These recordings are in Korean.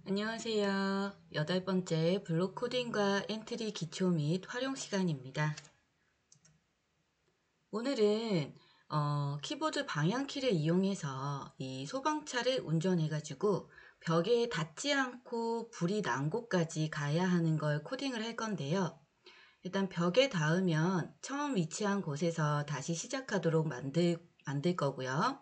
안녕하세요. 8번째 블록 코딩과 엔트리 기초 및 활용 시간입니다. 오늘은 키보드 방향키를 이용해서 이 소방차를 운전해가지고 벽에 닿지 않고 불이 난 곳까지 가야 하는 걸 코딩을 할 건데요. 일단 벽에 닿으면 처음 위치한 곳에서 다시 시작하도록 만들 거고요.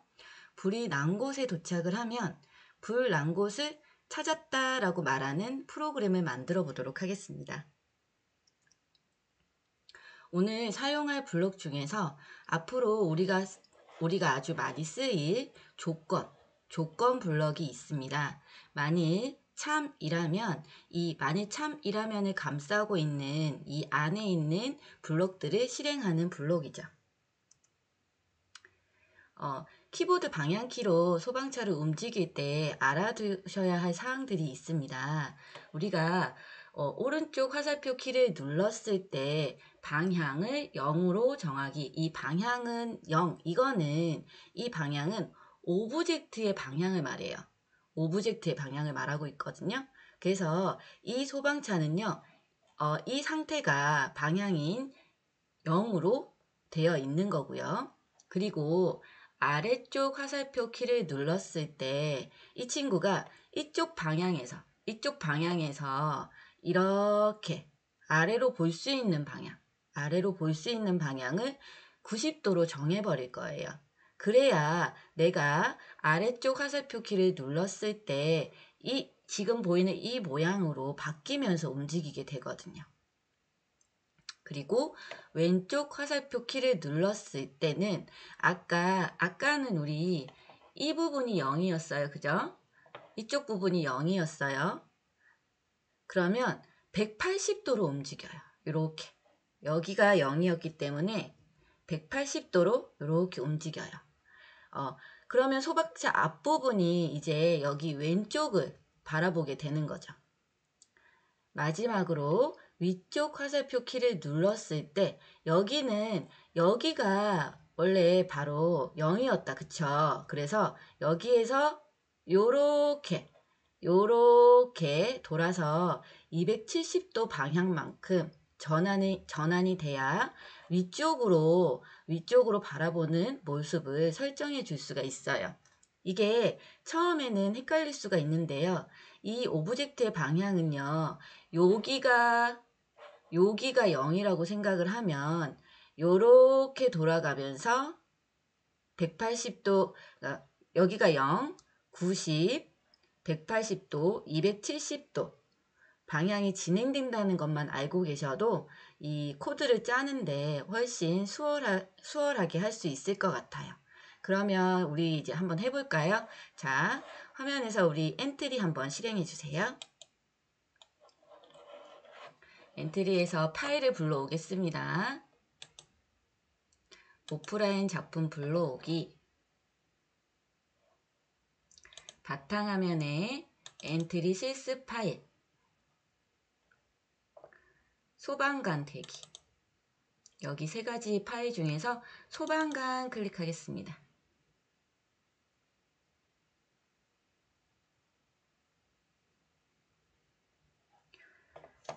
불이 난 곳에 도착을 하면 불 난 곳을 찾았다 라고 말하는 프로그램을 만들어 보도록 하겠습니다. 오늘 사용할 블록 중에서 앞으로 우리가 아주 많이 쓰일 조건 블럭이 있습니다. 만일 참이라면을 감싸고 있는 이 안에 있는 블록들을 실행하는 블록이죠. 키보드 방향키로 소방차를 움직일 때 알아두셔야 할 사항들이 있습니다. 우리가 오른쪽 화살표 키를 눌렀을 때 방향을 0으로 정하기. 이 방향은 0. 이 방향은 오브젝트의 방향을 말해요. 오브젝트의 방향을 말하고 있거든요. 그래서 이 소방차는요, 이 상태가 방향인 0으로 되어 있는 거고요. 그리고 아래쪽 화살표 키를 눌렀을 때 이 친구가 이쪽 방향에서 이렇게 아래로 볼 수 있는 방향을 90도로 정해버릴 거예요. 그래야 내가 아래쪽 화살표 키를 눌렀을 때 지금 보이는 이 모양으로 바뀌면서 움직이게 되거든요. 그리고 왼쪽 화살표 키를 눌렀을 때는 아까는 우리 이 부분이 0이었어요. 그죠? 이쪽 부분이 0이었어요. 그러면 180도로 움직여요. 이렇게. 여기가 0이었기 때문에 180도로 이렇게 움직여요. 그러면 소박차 앞부분이 이제 여기 왼쪽을 바라보게 되는 거죠. 마지막으로 위쪽 화살표 키를 눌렀을 때 여기가 원래 바로 0이었다. 그쵸? 그래서 여기에서 요렇게 돌아서 270도 방향만큼 전환이 돼야 위쪽으로 바라보는 모습을 설정해 줄 수가 있어요. 이게 처음에는 헷갈릴 수가 있는데요. 이 오브젝트의 방향은요, 여기가 0이라고 생각을 하면 요렇게 돌아가면서 180도, 여기가 0, 90, 180도, 270도 방향이 진행된다는 것만 알고 계셔도 이 코드를 짜는데 훨씬 수월하게 할 수 있을 것 같아요. 그러면 우리 이제 한번 해볼까요? 자, 화면에서 우리 엔트리 한번 실행해 주세요. 엔트리에서 파일을 불러오겠습니다. 오프라인 작품 불러오기. 바탕화면에 엔트리 실습 파일. 소방관 대기. 여기 세 가지 파일 중에서 소방관 클릭하겠습니다.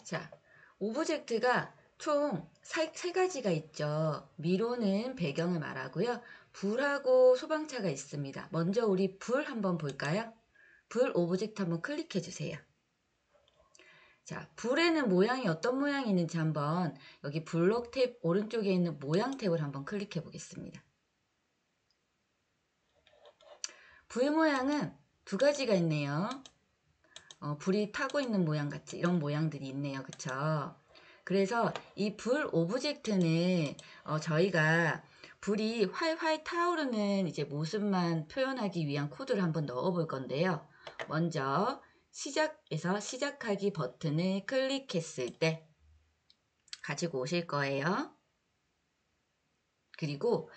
자, 오브젝트가 총 세 가지가 있죠. 미로는 배경을 말하고요. 불하고 소방차가 있습니다. 먼저 우리 불 한번 볼까요? 불 오브젝트 한번 클릭해 주세요. 자, 불에는 모양이 어떤 모양이 있는지 한번 여기 블록 탭 오른쪽에 있는 모양 탭을 한번 클릭해 보겠습니다. 불 모양은 두 가지가 있네요. 불이 타고 있는 모양 같이 이런 모양들이 있네요. 그쵸? 그래서 이 불 오브젝트는 저희가 불이 활활 타오르는 이제 모습만 표현하기 위한 코드를 한번 넣어 볼 건데요. 먼저 시작하기 버튼을 클릭했을 때 가지고 오실 거예요. 그리고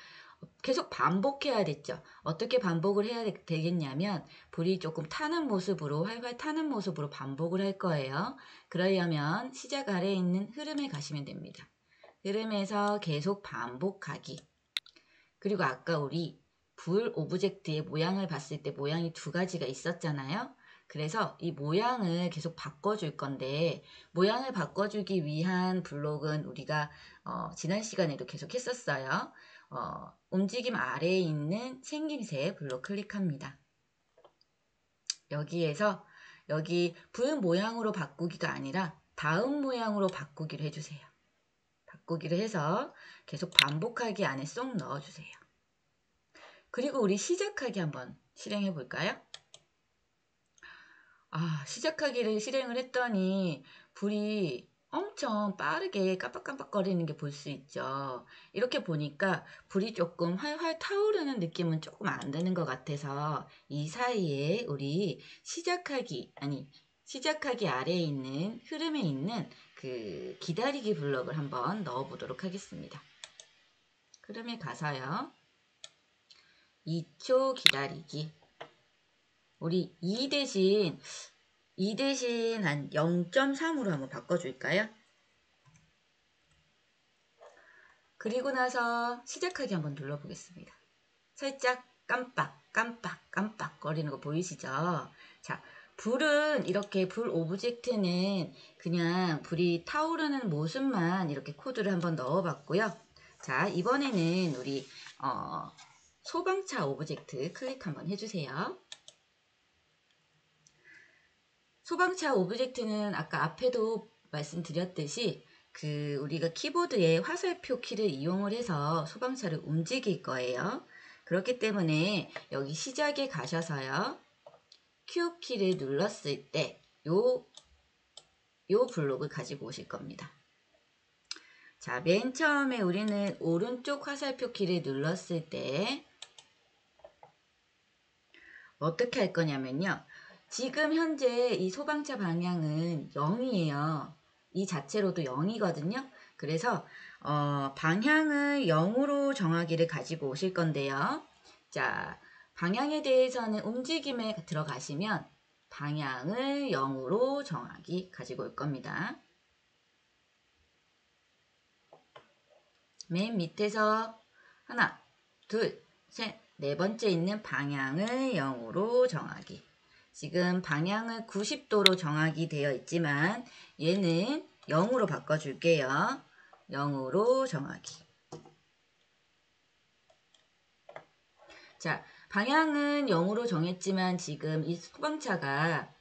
계속 반복해야 됐죠. 어떻게 반복을 해야 되겠냐면 불이 조금 타는 모습으로 활활 타는 모습으로 반복을 할 거예요. 그러려면 시작 아래에 있는 흐름에 가시면 됩니다. 흐름에서 계속 반복하기. 그리고 아까 우리 불 오브젝트의 모양을 봤을 때 모양이 두 가지가 있었잖아요. 그래서 이 모양을 계속 바꿔줄 건데, 모양을 바꿔주기 위한 블록은 우리가 지난 시간에도 계속 했었어요. 움직임 아래에 있는 생김새 블록 클릭합니다. 여기에서 여기 불 모양으로 바꾸기가 아니라 다음 모양으로 바꾸기를 해주세요. 바꾸기를 해서 계속 반복하기 안에 쏙 넣어주세요. 그리고 우리 시작하기 한번 실행해 볼까요? 시작하기를 실행을 했더니 불이 엄청 빠르게 깜빡깜빡거리는 게 볼 수 있죠. 이렇게 보니까 불이 조금 활활 타오르는 느낌은 조금 안 드는 것 같아서 이 사이에 우리 시작하기 아래에 있는 흐름에 있는 그 기다리기 블럭을 한번 넣어 보도록 하겠습니다. 흐름에 가서요. 2초 기다리기. 우리 2 대신 한 0.3으로 한번 바꿔줄까요? 그리고 나서 시작하기 한번 눌러보겠습니다. 살짝 깜빡 거리는 거 보이시죠? 자, 불은 이렇게 불 오브젝트는 그냥 불이 타오르는 모습만 이렇게 코드를 한번 넣어봤고요. 자, 이번에는 우리 소방차 오브젝트 클릭 한번 해주세요. 소방차 오브젝트는 아까 앞에도 말씀드렸듯이 우리가 키보드에 화살표 키를 이용을 해서 소방차를 움직일 거예요. 그렇기 때문에 여기 시작에 가셔서요. Q 키를 눌렀을 때 요 블록을 가지고 오실 겁니다. 자, 맨 처음에 우리는 오른쪽 화살표 키를 눌렀을 때 어떻게 할 거냐면요. 지금 현재 이 소방차 방향은 0이에요. 이 자체로도 0이거든요. 그래서 방향을 0으로 정하기를 가지고 오실 건데요. 자, 방향에 대해서는 움직임에 들어가시면 방향을 0으로 정하기 가지고 올 겁니다. 맨 밑에서 하나, 둘, 셋, 네 번째 있는 방향을 0으로 정하기. 지금 방향을 90도로 정하기 되어 있지만 얘는 0으로 바꿔줄게요. 0으로 정하기. 자, 방향은 0으로 정했지만 지금 이 소방차가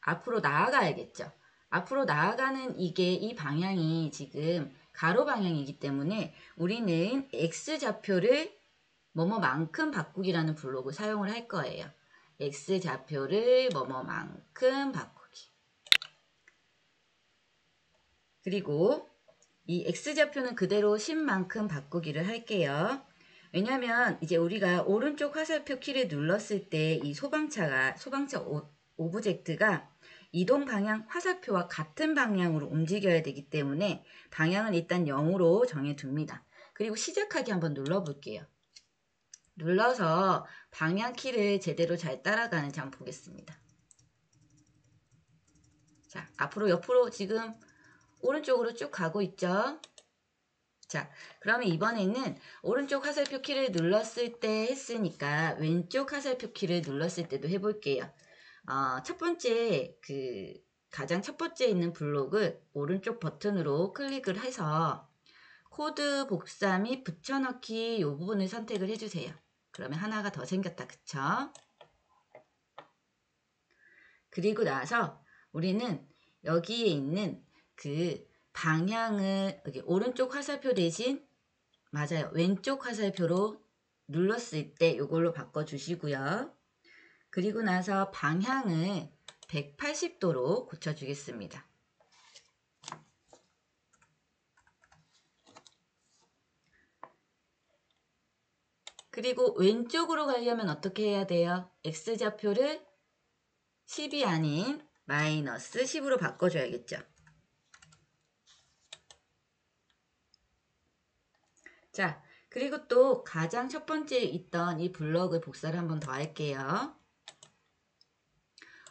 앞으로 나아가야겠죠. 앞으로 나아가는 이 방향이 지금 가로 방향이기 때문에 우리는 X좌표를 뭐뭐만큼 바꾸기라는 블록을 사용을 할 거예요. X좌표를 뭐뭐만큼 바꾸기. 그리고 이 X좌표는 그대로 10만큼 바꾸기를 할게요. 왜냐면 이제 우리가 오른쪽 화살표 키를 눌렀을 때 이 소방차 오브젝트가 이동 방향 화살표와 같은 방향으로 움직여야 되기 때문에 방향은 일단 0으로 정해둡니다. 그리고 시작하기 한번 눌러볼게요. 눌러서 방향 키를 제대로 잘 따라가는지 한번 보겠습니다. 자, 앞으로 옆으로 지금 오른쪽으로 쭉 가고 있죠. 자, 그러면 이번에는 오른쪽 화살표 키를 눌렀을 때 했으니까 왼쪽 화살표 키를 눌렀을 때도 해볼게요. 첫 번째 가장 첫 번째 있는 블록을 오른쪽 버튼으로 클릭을 해서 코드 복사 및 붙여넣기 이 부분을 선택을 해주세요. 그러면 하나가 더 생겼다. 그쵸? 그리고 나서 우리는 여기에 있는 방향을 여기 오른쪽 화살표 대신 맞아요. 왼쪽 화살표로 눌렀을 때 이걸로 바꿔주시고요. 그리고 나서 방향을 180도로 고쳐주겠습니다. 그리고 왼쪽으로 가려면 어떻게 해야 돼요? X좌표를 10이 아닌 마이너스 10으로 바꿔줘야겠죠. 자, 그리고 또 가장 첫 번째 있던 이 블럭을 복사를 한번 더 할게요.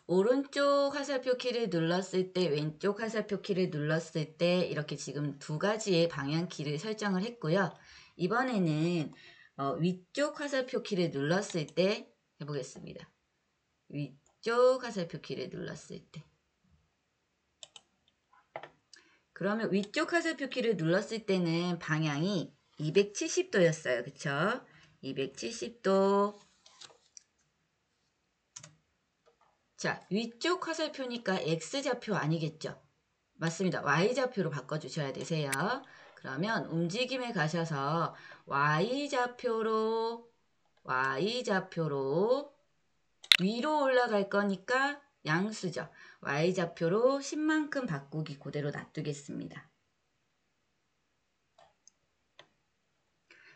오른쪽 화살표 키를 눌렀을 때 왼쪽 화살표 키를 눌렀을 때 이렇게 지금 두 가지의 방향 키를 설정을 했고요. 이번에는 위쪽 화살표 키를 눌렀을 때 해보겠습니다. 아래쪽 화살표 키를 눌렀을 때. 그러면 위쪽 화살표 키를 눌렀을 때는 방향이 270도였어요. 그쵸? 270도. 자, 위쪽 화살표니까 X좌표 아니겠죠? 맞습니다. Y좌표로 바꿔주셔야 되세요. 그러면 움직임에 가셔서 Y좌표로 위로 올라갈 거니까 양수죠. Y좌표로 10만큼 바꾸기 그대로 놔두겠습니다.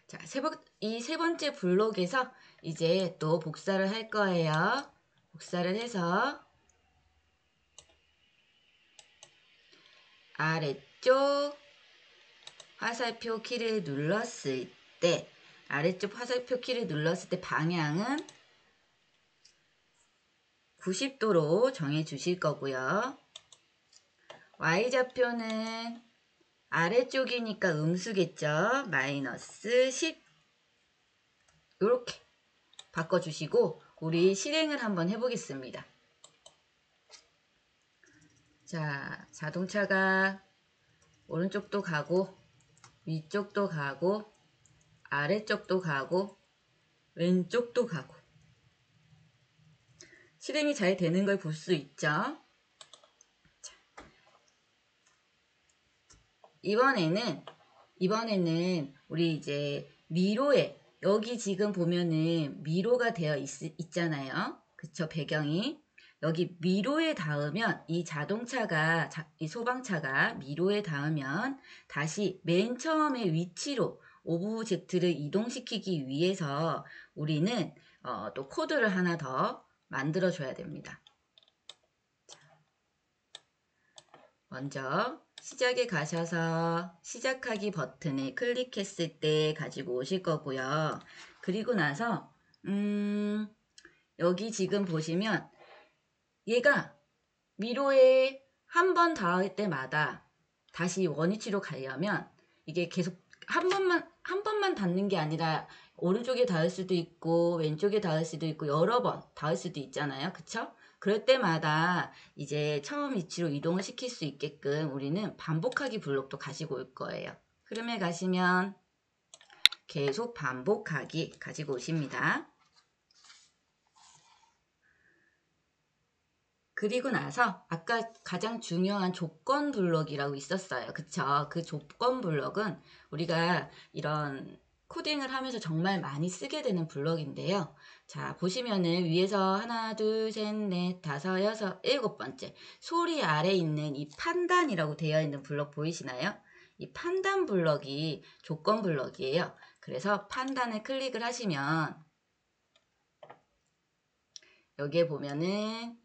자, 이 세 번째 블록에서 이제 또 복사를 할 거예요. 복사를 해서 아래쪽 화살표 키를 눌렀을 때 방향은 90도로 정해 주실 거고요. Y좌표는 아래쪽이니까 음수겠죠. 마이너스 10 이렇게 바꿔주시고 우리 실행을 한번 해보겠습니다. 자, 자동차가 오른쪽도 가고 위쪽도 가고 아래쪽도 가고 왼쪽도 가고 실행이 잘 되는 걸 볼 수 있죠. 자, 이번에는 우리 이제 미로에 여기 지금 보면은 미로가 되어 있잖아요. 그쵸? 배경이 여기 미로에 닿으면 이 자동차가 이 소방차가 미로에 닿으면 다시 맨 처음의 위치로 오브젝트를 이동시키기 위해서 우리는 또 코드를 하나 더 만들어 줘야 됩니다. 먼저 시작에 가셔서 시작하기 버튼을 클릭했을 때 가지고 오실 거고요. 그리고 나서 여기 지금 보시면 얘가 미로에 한 번 닿을 때마다 다시 원위치로 가려면 이게 계속 한 번만 닿는 게 아니라 오른쪽에 닿을 수도 있고 왼쪽에 닿을 수도 있고 여러 번 닿을 수도 있잖아요. 그쵸? 그럴 때마다 이제 처음 위치로 이동을 시킬 수 있게끔 우리는 반복하기 블록도 가지고 올 거예요. 흐름에 가시면 계속 반복하기 가지고 오십니다. 그리고 나서 아까 가장 중요한 조건 블록이라고 있었어요. 그쵸? 그 조건 블록은 우리가 이런 코딩을 하면서 정말 많이 쓰게 되는 블록인데요. 자, 보시면은 위에서 하나, 둘, 셋, 넷, 다섯, 여섯, 일곱 번째 소리 아래 있는 이 판단이라고 되어 있는 블록 보이시나요? 이 판단 블록이 조건 블록이에요. 그래서 판단을 클릭을 하시면 여기에 보면은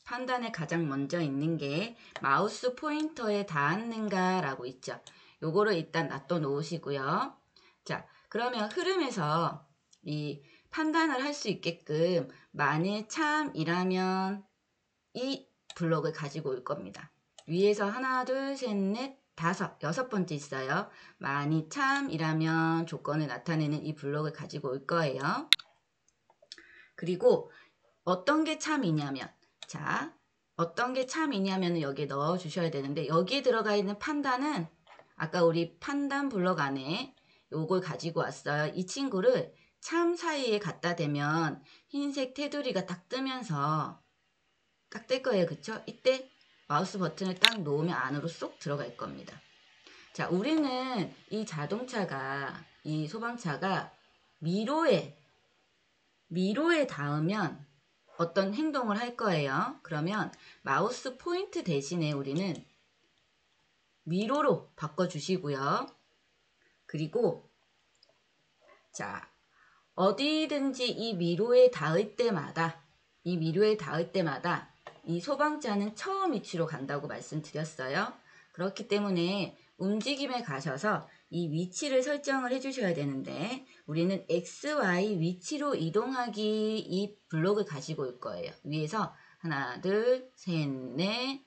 판단에 가장 먼저 있는 게 마우스 포인터에 닿았는가 라고 있죠. 요거를 일단 놔둬 놓으시고요. 자, 그러면 흐름에서 이 판단을 할 수 있게끔 만일 참이라면 이 블록을 가지고 올 겁니다. 위에서 하나, 둘, 셋, 넷, 다섯, 여섯 번째 있어요. 만일 참이라면 조건을 나타내는 이 블록을 가지고 올 거예요. 그리고 어떤 게 참이냐면 자, 어떤 게 참이냐면 여기에 넣어 주셔야 되는데 여기에 들어가 있는 판단은 아까 우리 판단 블록 안에 요걸 가지고 왔어요. 이 친구를 참 사이에 갖다 대면 흰색 테두리가 딱 뜨면서 딱 뜰 거예요. 그쵸? 이때 마우스 버튼을 딱 놓으면 안으로 쏙 들어갈 겁니다. 자, 우리는 이 자동차가 이 소방차가 미로에 닿으면 어떤 행동을 할 거예요. 그러면 마우스 포인트 대신에 우리는 위로로 바꿔주시고요. 그리고 자, 어디든지 이 미로에 닿을 때마다 이 소방차는 처음 위치로 간다고 말씀드렸어요. 그렇기 때문에 움직임에 가셔서 이 위치를 설정을 해주셔야 되는데 우리는 XY 위치로 이동하기 이 블록을 가지고 올 거예요. 위에서 하나, 둘, 셋, 넷,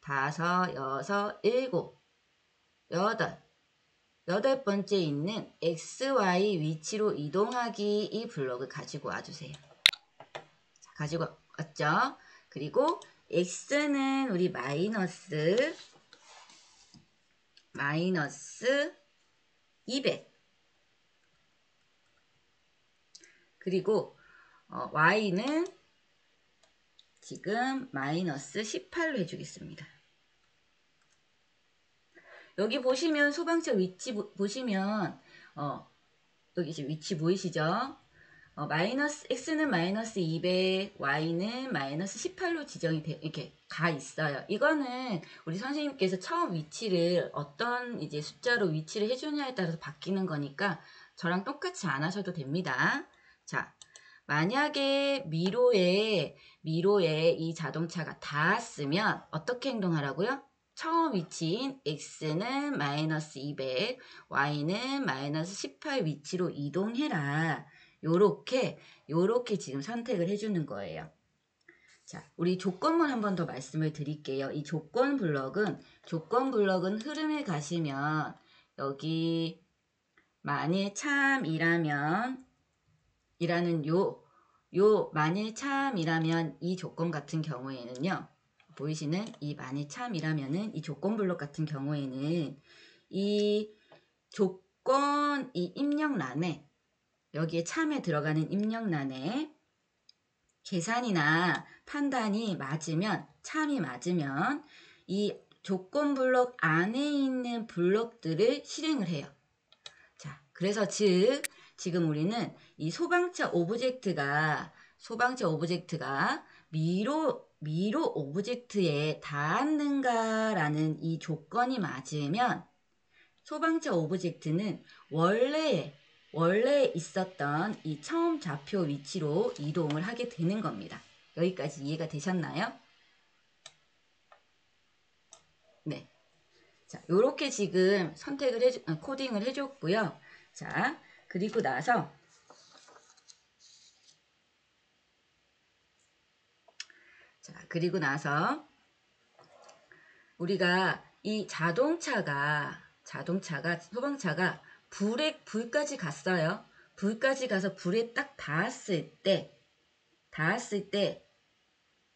다섯, 여섯, 일곱, 여덟 번째 있는 XY 위치로 이동하기 이 블록을 가지고 와주세요. 가지고 왔죠. 그리고 x는 우리 마이너스 200. 그리고 y는 지금 마이너스 18로 해주겠습니다. 여기 보시면 소방차 위치 보시면 여기 지금 위치 보이시죠? x는 마이너스 200, y는 마이너스 18로 지정이 이렇게 가 있어요. 이거는 우리 선생님께서 처음 위치를 어떤 이제 숫자로 위치를 해주냐에 따라서 바뀌는 거니까 저랑 똑같이 안 하셔도 됩니다. 자, 만약에 미로에 이 자동차가 닿았으면 어떻게 행동하라고요? 처음 위치인 x는 마이너스 200, y는 마이너스 18 위치로 이동해라. 요렇게 지금 선택을 해주는 거예요. 자, 우리 조건문 한 번 더 말씀을 드릴게요. 이 조건 블럭은 흐름에 가시면 여기 만일 참이라면 이라는 만일 참이라면 이 조건 같은 경우에는요. 보이시는 이 만일 참이라면은 이 조건 블록 같은 경우에는 이 조건 이 입력란에 여기에 참에 들어가는 입력란에 계산이나 판단이 맞으면 참이 맞으면 이 조건 블록 안에 있는 블록들을 실행을 해요. 자, 그래서 지금 우리는 이 소방차 오브젝트가 미로 오브젝트에 닿았는가라는 이 조건이 맞으면 소방차 오브젝트는 원래 있었던 이 처음 좌표 위치로 이동을 하게 되는 겁니다. 여기까지 이해가 되셨나요? 네. 자, 요렇게 지금 코딩을 해줬고요. 자, 그리고 나서 우리가 이 소방차가 불까지 갔어요. 불까지 가서 불에 딱 닿았을 때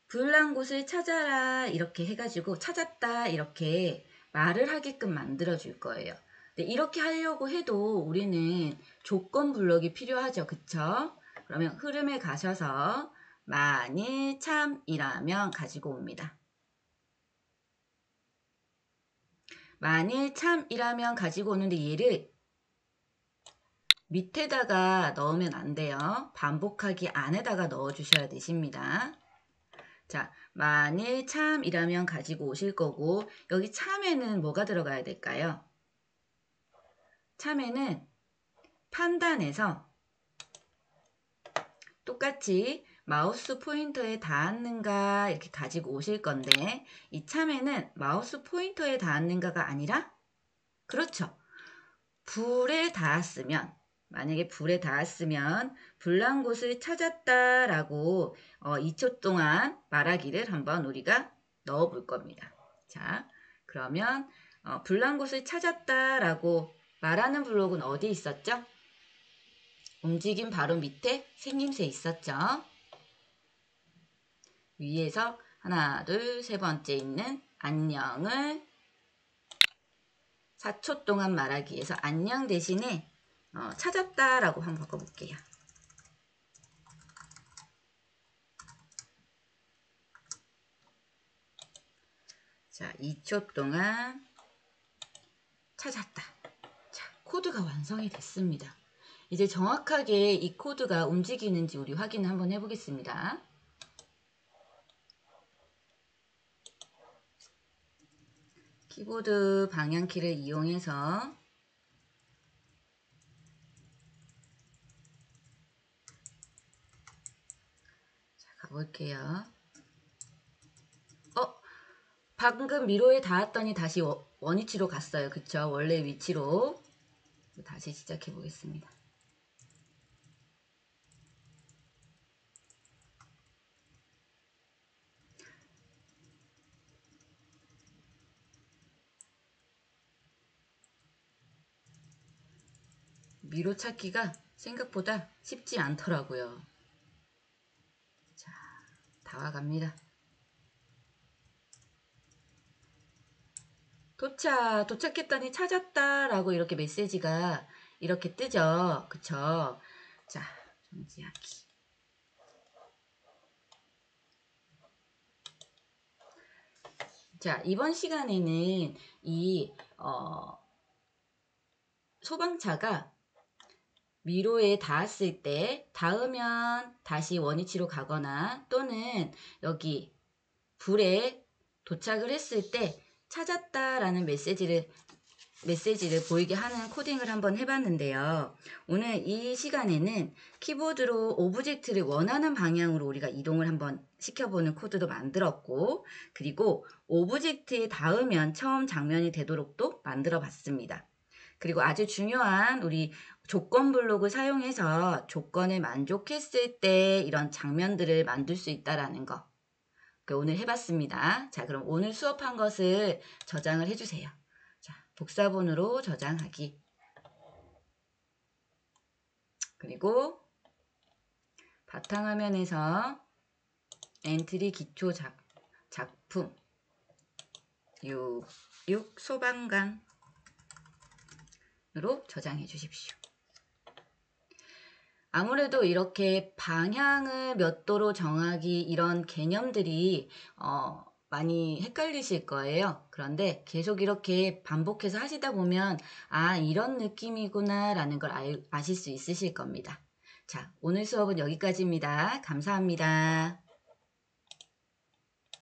불난 곳을 찾아라 이렇게 해가지고 찾았다 이렇게 말을 하게끔 만들어 줄 거예요. 근데 이렇게 하려고 해도 우리는 조건 블럭이 필요하죠. 그쵸? 그러면 흐름에 가셔서 만일 참이라면 가지고 옵니다. 만일 참이라면 가지고 오는데 얘를 밑에다가 넣으면 안 돼요. 반복하기 안에다가 넣어 주셔야 되십니다. 자, 만일 참이라면 가지고 오실 거고 여기 참에는 뭐가 들어가야 될까요? 참에는 판단에서 똑같이 마우스 포인터에 닿았는가 이렇게 가지고 오실 건데 이 참에는 마우스 포인터에 닿았는가가 아니라 그렇죠. 만약에 불에 닿았으면 불난 곳을 찾았다라고 2초 동안 말하기를 한번 우리가 넣어 볼 겁니다. 자, 그러면 불난 곳을 찾았다라고 말하는 블록은 어디 있었죠? 움직임 바로 밑에 생김새 있었죠? 위에서 하나, 둘, 세 번째 있는 안녕을 4초 동안 말하기 위해서 안녕 대신에 찾았다라고 한번 바꿔볼게요. 자, 2초 동안 찾았다. 자, 코드가 완성이 됐습니다. 이제 정확하게 이 코드가 움직이는지 우리 확인을 한번 해보겠습니다. 키보드 방향키를 이용해서 자, 가볼게요. 방금 미로에 닿았더니 다시 원위치로 갔어요. 그쵸? 원래 위치로. 다시 시작해 보겠습니다. 미로 찾기가 생각보다 쉽지 않더라고요. 자, 다 와갑니다. 도착했더니 찾았다 라고 이렇게 메시지가 이렇게 뜨죠. 그쵸? 자, 정지하기. 자, 이번 시간에는 이 소방차가 미로에 닿았을 때 닿으면 다시 원위치로 가거나 또는 여기 불에 도착을 했을 때 찾았다라는 메시지를 보이게 하는 코딩을 한번 해봤는데요. 오늘 이 시간에는 키보드로 오브젝트를 원하는 방향으로 우리가 이동을 한번 시켜보는 코드도 만들었고, 그리고 오브젝트에 닿으면 처음 장면이 되도록도 만들어 봤습니다. 그리고 아주 중요한 우리 조건 블록을 사용해서 조건을 만족했을 때 이런 장면들을 만들 수 있다라는 거 오늘 해봤습니다. 자, 그럼 오늘 수업한 것을 저장을 해주세요. 자, 복사본으로 저장하기. 그리고 바탕화면에서 엔트리 기초 작품 6 소방관으로 저장해 주십시오. 아무래도 이렇게 방향을 몇 도로 정하기 이런 개념들이 많이 헷갈리실 거예요. 그런데 계속 이렇게 반복해서 하시다 보면 아, 이런 느낌이구나 라는 걸 아실 수 있으실 겁니다. 자, 오늘 수업은 여기까지입니다. 감사합니다.